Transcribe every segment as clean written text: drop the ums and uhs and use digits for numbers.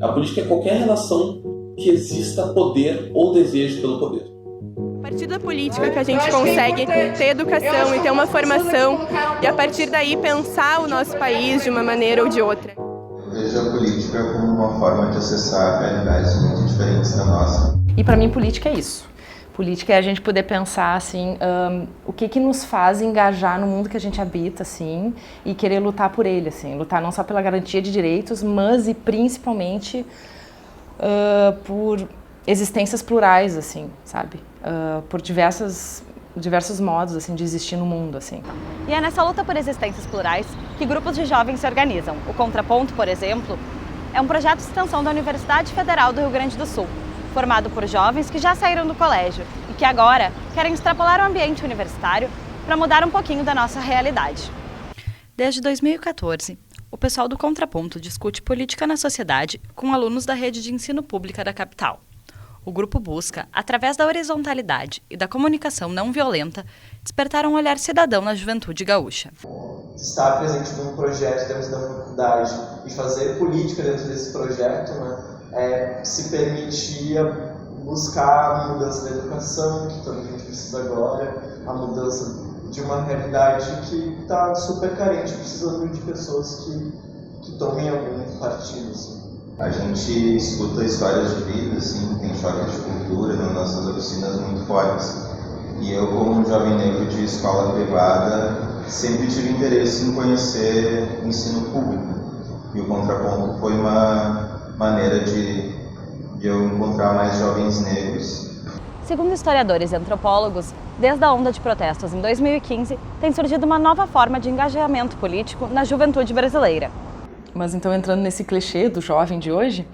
A política é qualquer relação que exista poder ou desejo pelo poder. A partir da política que a gente consegue ter educação e ter uma formação e a partir daí pensar o nosso país de uma maneira ou de outra. Eu vejo a política como uma forma de acessar realidades muito diferentes da nossa. E para mim política é isso. Política é a gente poder pensar assim, o que nos faz engajar no mundo que a gente habita, assim, e querer lutar por ele, assim, lutar não só pela garantia de direitos, mas e principalmente por existências plurais, assim, sabe? Por diversos modos, assim, de existir no mundo, assim. E é nessa luta por existências plurais que grupos de jovens se organizam. O Contraponto, por exemplo, é um projeto de extensão da Universidade Federal do Rio Grande do Sul, formado por jovens que já saíram do colégio e que agora querem extrapolar o ambiente universitário para mudar um pouquinho da nossa realidade. Desde 2014, o pessoal do Contraponto discute política na sociedade com alunos da rede de ensino pública da capital. O grupo busca, através da horizontalidade e da comunicação não violenta, despertar um olhar cidadão na juventude gaúcha. Estar presente num projeto dentro da faculdade e fazer política dentro desse projeto, se permitia buscar a mudança da educação, que toda a gente precisa agora, a mudança de uma realidade que está super carente, precisando de pessoas que tomem algum partido. Assim. A gente escuta histórias de vida, assim, tem choque de cultura nas nossas oficinas muito fortes. E eu, como um jovem negro de escola privada, sempre tive interesse em conhecer o ensino público. E o Contraponto foi uma maneira de eu encontrar mais jovens negros. Segundo historiadores e antropólogos, desde a onda de protestos em 2015, tem surgido uma nova forma de engajamento político na juventude brasileira. Mas então, entrando nesse clichê do jovem de hoje,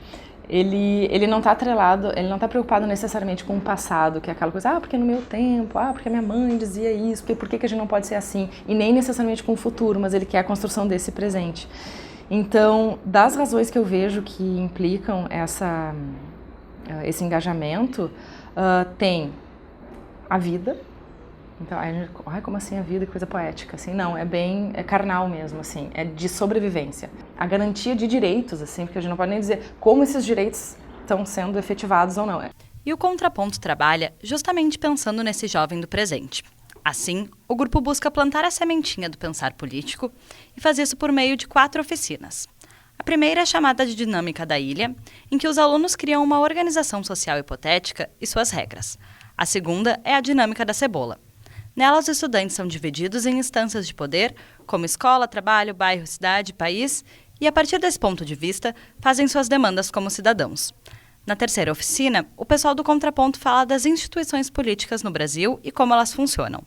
ele não está atrelado, ele não está preocupado necessariamente com o passado, que é aquela coisa, porque no meu tempo, porque a minha mãe dizia isso, por que a gente não pode ser assim? E nem necessariamente com o futuro, mas ele quer a construção desse presente. Então, das razões que eu vejo que implicam esse engajamento, tem a vida. Então, a gente, como assim a vida, que coisa poética, assim, não, é carnal mesmo, assim, é de sobrevivência. A garantia de direitos, assim, porque a gente não pode nem dizer como esses direitos estão sendo efetivados ou não. E o Contraponto trabalha justamente pensando nesse jovem do presente. Assim, o grupo busca plantar a sementinha do pensar político e faz isso por meio de 4 oficinas. A primeira é chamada de Dinâmica da Ilha, em que os alunos criam uma organização social hipotética e suas regras. A segunda é a Dinâmica da Cebola. Nela, os estudantes são divididos em instâncias de poder, como escola, trabalho, bairro, cidade, país, e a partir desse ponto de vista, fazem suas demandas como cidadãos. Na terceira oficina, o pessoal do Contraponto fala das instituições políticas no Brasil e como elas funcionam.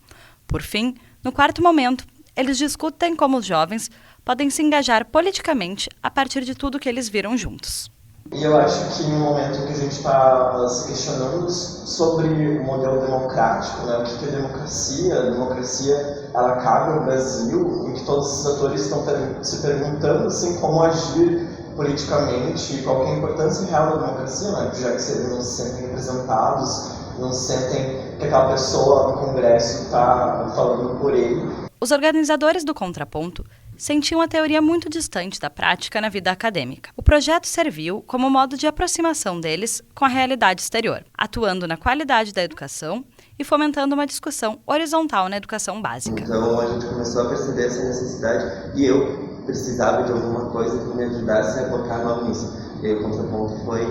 Por fim, no quarto momento, eles discutem como os jovens podem se engajar politicamente a partir de tudo que eles viram juntos. E eu acho que no momento que a gente está se questionando sobre o modelo democrático, o que é democracia? A democracia, ela cabe ao Brasil, em que todos os atores estão se perguntando assim, como agir politicamente, qual é a importância real da democracia, já que eles não se sentem representados, não sentem que aquela pessoa no Congresso está falando por ele. Os organizadores do Contraponto sentiam a teoria muito distante da prática na vida acadêmica. O projeto serviu como modo de aproximação deles com a realidade exterior, atuando na qualidade da educação e fomentando uma discussão horizontal na educação básica. Então a gente começou a perceber essa necessidade e eu precisava de alguma coisa que me ajudasse a colocar a mão nisso. E aí o Contraponto foi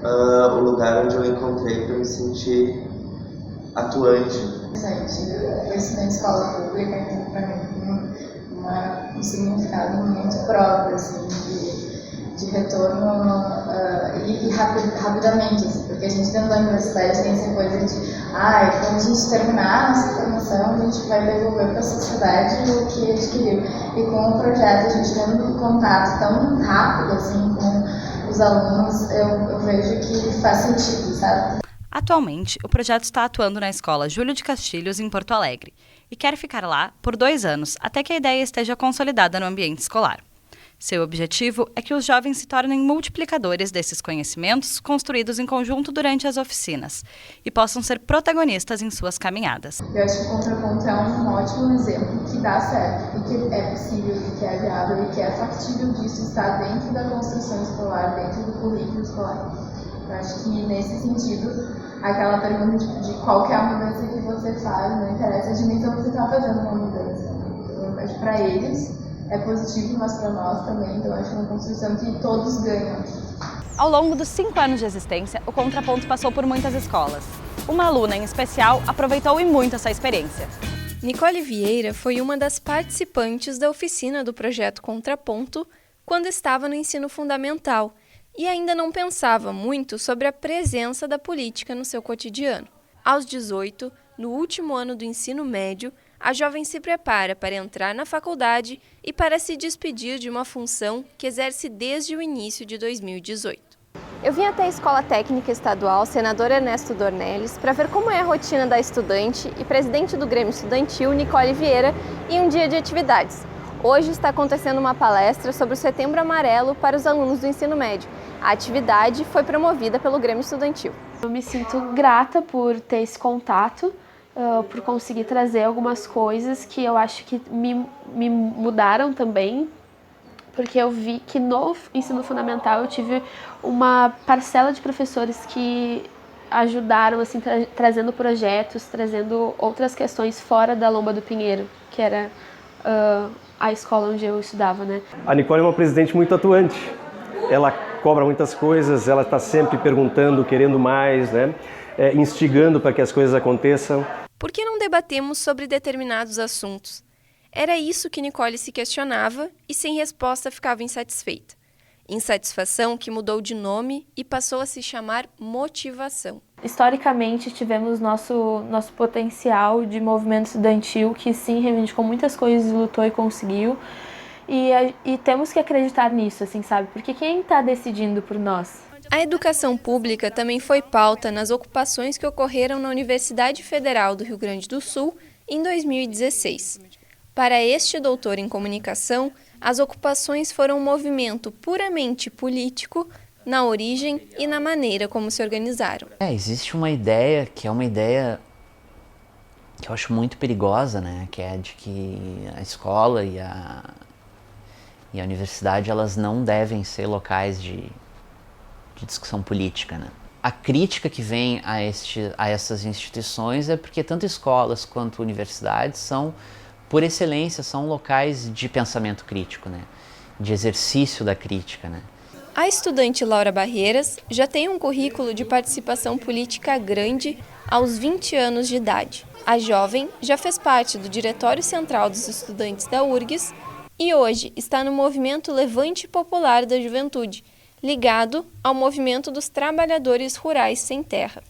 o lugar onde eu encontrei para me sentir atuante. Eu estudei em escola pública, então para mim um significado muito próprio, assim, de retorno e rapidamente, assim, porque a gente dentro da universidade tem essa coisa de quando a gente terminar a nossa formação, a gente vai devolver para a sociedade o que adquiriu. E com o projeto, a gente tendo um contato tão rápido assim, com os alunos, eu vejo que faz sentido, sabe? Atualmente, o projeto está atuando na Escola Júlio de Castilhos, em Porto Alegre, e quer ficar lá por 2 anos, até que a ideia esteja consolidada no ambiente escolar. Seu objetivo é que os jovens se tornem multiplicadores desses conhecimentos construídos em conjunto durante as oficinas e possam ser protagonistas em suas caminhadas. Eu acho que o contraponto é um ótimo exemplo que dá certo e que é possível, e que é viável e que é factível disso estar dentro da construção escolar, dentro do currículo escolar. Eu acho que nesse sentido, aquela pergunta de qual que é a mudança que você faz, não interessa a dimensão que você está fazendo uma mudança. Eu acho que para eles é positivo, mas para nós também, então acho que é uma construção que todos ganham. Ao longo dos 5 anos de existência, o Contraponto passou por muitas escolas. Uma aluna, em especial, aproveitou e muito essa experiência. Nicole Vieira foi uma das participantes da oficina do projeto Contraponto quando estava no ensino fundamental e ainda não pensava muito sobre a presença da política no seu cotidiano. Aos 18, no último ano do ensino médio, a jovem se prepara para entrar na faculdade e para se despedir de uma função que exerce desde o início de 2018. Eu vim até a Escola Técnica Estadual Senador Ernesto Dornelles para ver como é a rotina da estudante e presidente do Grêmio Estudantil, Nicole Vieira, em um dia de atividades. Hoje está acontecendo uma palestra sobre o Setembro Amarelo para os alunos do ensino médio. A atividade foi promovida pelo Grêmio Estudantil. Eu me sinto grata por ter esse contato, por conseguir trazer algumas coisas que eu acho que me mudaram também, porque eu vi que no ensino fundamental eu tive uma parcela de professores que ajudaram, assim, trazendo projetos, trazendo outras questões fora da Lomba do Pinheiro, que era a escola onde eu estudava, né? A Nicole é uma presidente muito atuante. Ela cobra muitas coisas, ela está sempre perguntando, querendo mais, né? Instigando para que as coisas aconteçam. Por que não debatemos sobre determinados assuntos? Era isso que Nicole se questionava e sem resposta ficava insatisfeita. Insatisfação que mudou de nome e passou a se chamar motivação. Historicamente, tivemos nosso potencial de movimento estudantil que sim reivindicou muitas coisas, lutou e conseguiu. E temos que acreditar nisso, assim, sabe? Porque quem está decidindo por nós? A educação pública também foi pauta nas ocupações que ocorreram na Universidade Federal do Rio Grande do Sul em 2016. Para este doutor em comunicação, as ocupações foram um movimento puramente político na origem e na maneira como se organizaram. Existe uma ideia que é uma ideia que eu acho muito perigosa, né? Que é de que a escola e a universidade elas não devem ser locais de discussão política, né? A crítica que vem a essas instituições é porque tanto escolas quanto universidades são, por excelência, são locais de pensamento crítico, né? De exercício da crítica, né? A estudante Laura Barreiras já tem um currículo de participação política grande aos 20 anos de idade. A jovem já fez parte do Diretório Central dos Estudantes da URGS e hoje está no movimento Levante Popular da Juventude, ligado ao movimento dos trabalhadores rurais sem terra.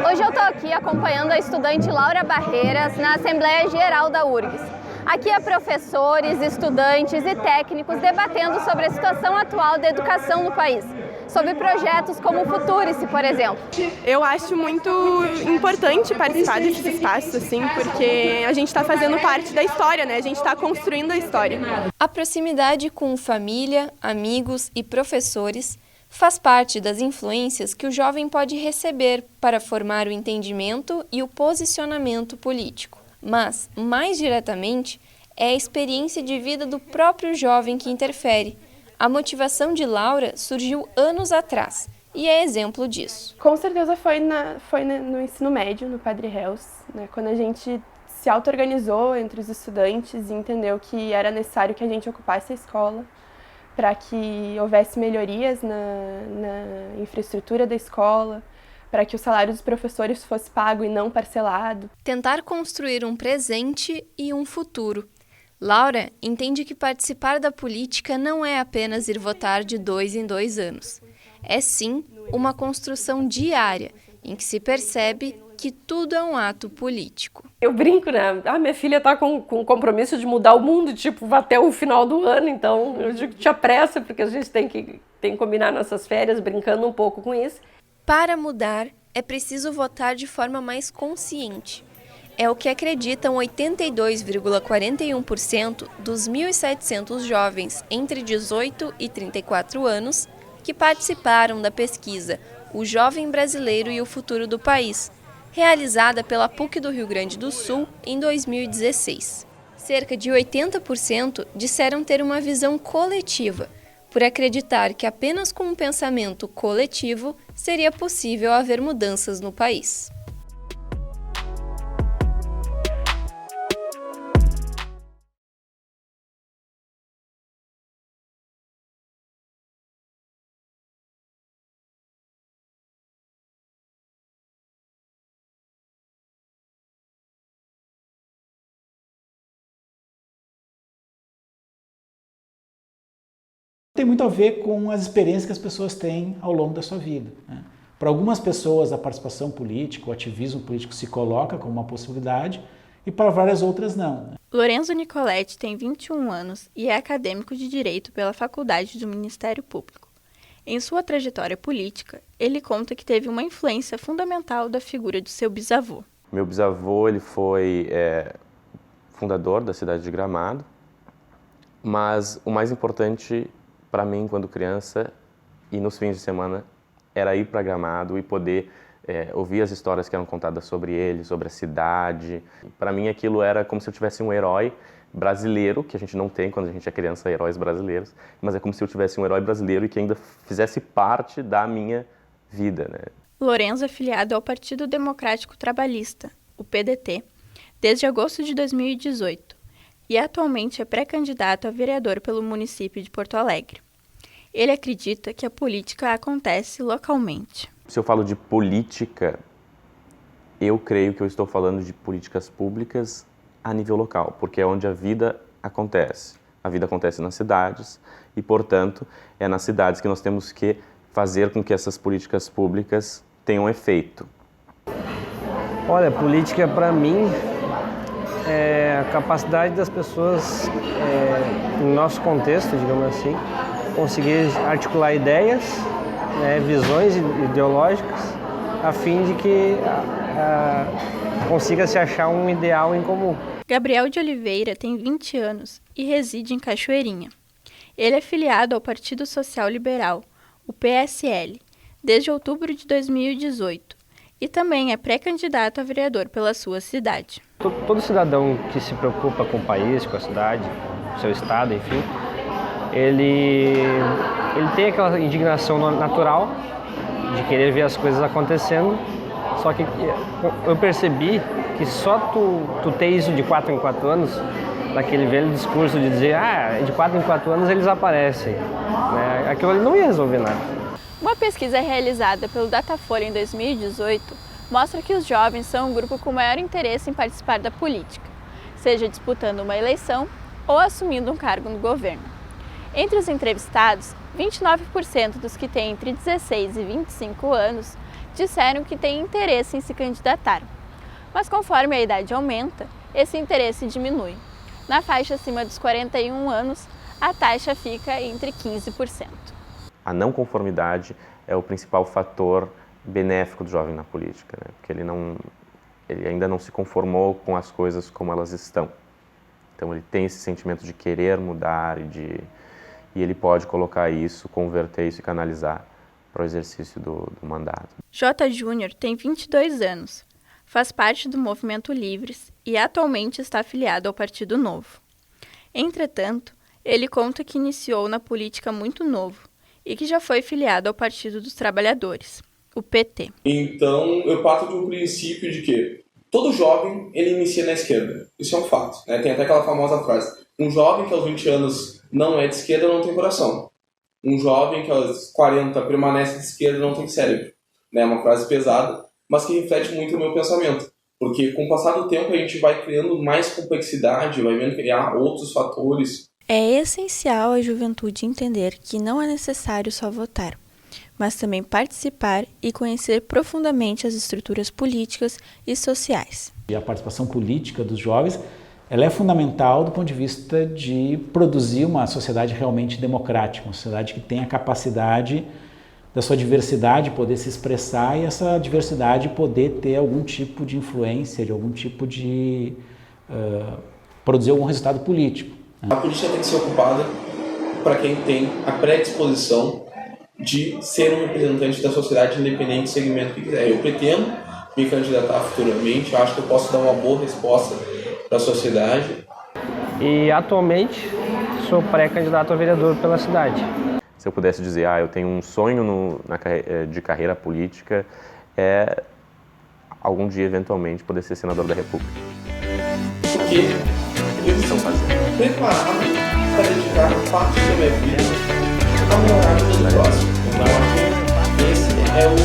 Hoje eu estou aqui acompanhando a estudante Laura Barreiras na Assembleia Geral da URGS. Aqui há professores, estudantes e técnicos debatendo sobre a situação atual da educação no país, sobre projetos como o Futurice, por exemplo. Eu acho muito importante participar desses espaços, assim, porque a gente está fazendo parte da história, né? A gente está construindo a história. A proximidade com família, amigos e professores faz parte das influências que o jovem pode receber para formar o entendimento e o posicionamento político. Mas, mais diretamente, é a experiência de vida do próprio jovem que interfere. A motivação de Laura surgiu anos atrás e é exemplo disso. Com certeza foi no ensino médio, no Padre Reus, né, quando a gente se auto-organizou entre os estudantes e entendeu que era necessário que a gente ocupasse a escola para que houvesse melhorias na infraestrutura da escola, para que o salário dos professores fosse pago e não parcelado. Tentar construir um presente e um futuro. Laura entende que participar da política não é apenas ir votar de 2 em 2 anos. É sim uma construção diária, em que se percebe que tudo é um ato político. Eu brinco, né? Minha filha está com o compromisso de mudar o mundo, tipo, até o final do ano, então eu digo que te apressa, porque a gente tem que combinar nossas férias brincando um pouco com isso. Para mudar, é preciso votar de forma mais consciente. É o que acreditam 82,41% dos 1.700 jovens entre 18 e 34 anos que participaram da pesquisa O Jovem Brasileiro e o Futuro do País, realizada pela PUC do Rio Grande do Sul em 2016. Cerca de 80% disseram ter uma visão coletiva, por acreditar que apenas com um pensamento coletivo seria possível haver mudanças no país. Tem muito a ver com as experiências que as pessoas têm ao longo da sua vida, né? Para algumas pessoas, a participação política, o ativismo político se coloca como uma possibilidade e para várias outras não, né? Lorenzo Nicoletti tem 21 anos e é acadêmico de Direito pela Faculdade do Ministério Público. Em sua trajetória política, ele conta que teve uma influência fundamental da figura de seu bisavô. Meu bisavô ele foi fundador da cidade de Gramado, mas o mais importante para mim, quando criança, e nos fins de semana, era ir para Gramado e poder ouvir as histórias que eram contadas sobre ele, sobre a cidade. Para mim, aquilo era como se eu tivesse um herói brasileiro, que a gente não tem quando a gente é criança, heróis brasileiros, mas é como se eu tivesse um herói brasileiro e que ainda fizesse parte da minha vida, né? Lorenzo é filiado ao Partido Democrático Trabalhista, o PDT, desde agosto de 2018. E atualmente é pré-candidato a vereador pelo município de Porto Alegre. Ele acredita que a política acontece localmente. Se eu falo de política, eu creio que eu estou falando de políticas públicas a nível local, porque é onde a vida acontece. A vida acontece nas cidades e, portanto, é nas cidades que nós temos que fazer com que essas políticas públicas tenham efeito. Olha, política para mim é a capacidade das pessoas, no nosso contexto, digamos assim, conseguir articular ideias, visões ideológicas, a fim de que consiga se achar um ideal em comum. Gabriel de Oliveira tem 20 anos e reside em Cachoeirinha. Ele é filiado ao Partido Social Liberal, o PSL, desde outubro de 2018 e também é pré-candidato a vereador pela sua cidade. Todo cidadão que se preocupa com o país, com a cidade, com o seu estado, enfim, ele tem aquela indignação natural de querer ver as coisas acontecendo, só que eu percebi que só tu ter isso de 4 em 4 anos, naquele velho discurso de dizer, de 4 em 4 anos eles aparecem, né? Aquilo ali não ia resolver nada. Uma pesquisa realizada pelo Datafolha em 2018 mostra que os jovens são o grupo com maior interesse em participar da política, seja disputando uma eleição ou assumindo um cargo no governo. Entre os entrevistados, 29% dos que têm entre 16 e 25 anos disseram que têm interesse em se candidatar. Mas conforme a idade aumenta, esse interesse diminui. Na faixa acima dos 41 anos, a taxa fica entre 15%. A não conformidade é o principal fator benéfico do jovem na política, né? Porque ele ainda não se conformou com as coisas como elas estão. Então ele tem esse sentimento de querer mudar e ele pode colocar isso, converter isso e canalizar para o exercício do mandato. J. Júnior tem 22 anos, faz parte do Movimento Livres e atualmente está afiliado ao Partido Novo. Entretanto, ele conta que iniciou na política muito novo e que já foi filiado ao Partido dos Trabalhadores, o PT. Então, eu parto de um princípio de que todo jovem, ele inicia na esquerda. Isso é um fato, né? Tem até aquela famosa frase, um jovem que aos 20 anos não é de esquerda não tem coração. Um jovem que aos 40 permanece de esquerda não tem cérebro. É uma frase pesada, mas que reflete muito o meu pensamento. Porque com o passar do tempo a gente vai criando mais complexidade, vai vendo criar outros fatores. É essencial a juventude entender que não é necessário só votar, mas também participar e conhecer profundamente as estruturas políticas e sociais. E a participação política dos jovens, ela é fundamental do ponto de vista de produzir uma sociedade realmente democrática, uma sociedade que tenha capacidade da sua diversidade poder se expressar e essa diversidade poder ter algum tipo de influência, de algum tipo de produzir algum resultado político. A política tem que ser ocupada para quem tem a predisposição de ser um representante da sociedade independente do segmento que quiser. Eu pretendo me candidatar futuramente, eu acho que eu posso dar uma boa resposta para a sociedade. E atualmente sou pré-candidato a vereador pela cidade. Se eu pudesse dizer, eu tenho um sonho de carreira política, algum dia, eventualmente, poder ser senador da República. Porque eu estou preparado para dedicar parte da minha vida a melhorar o meu próximo. Então, esse é o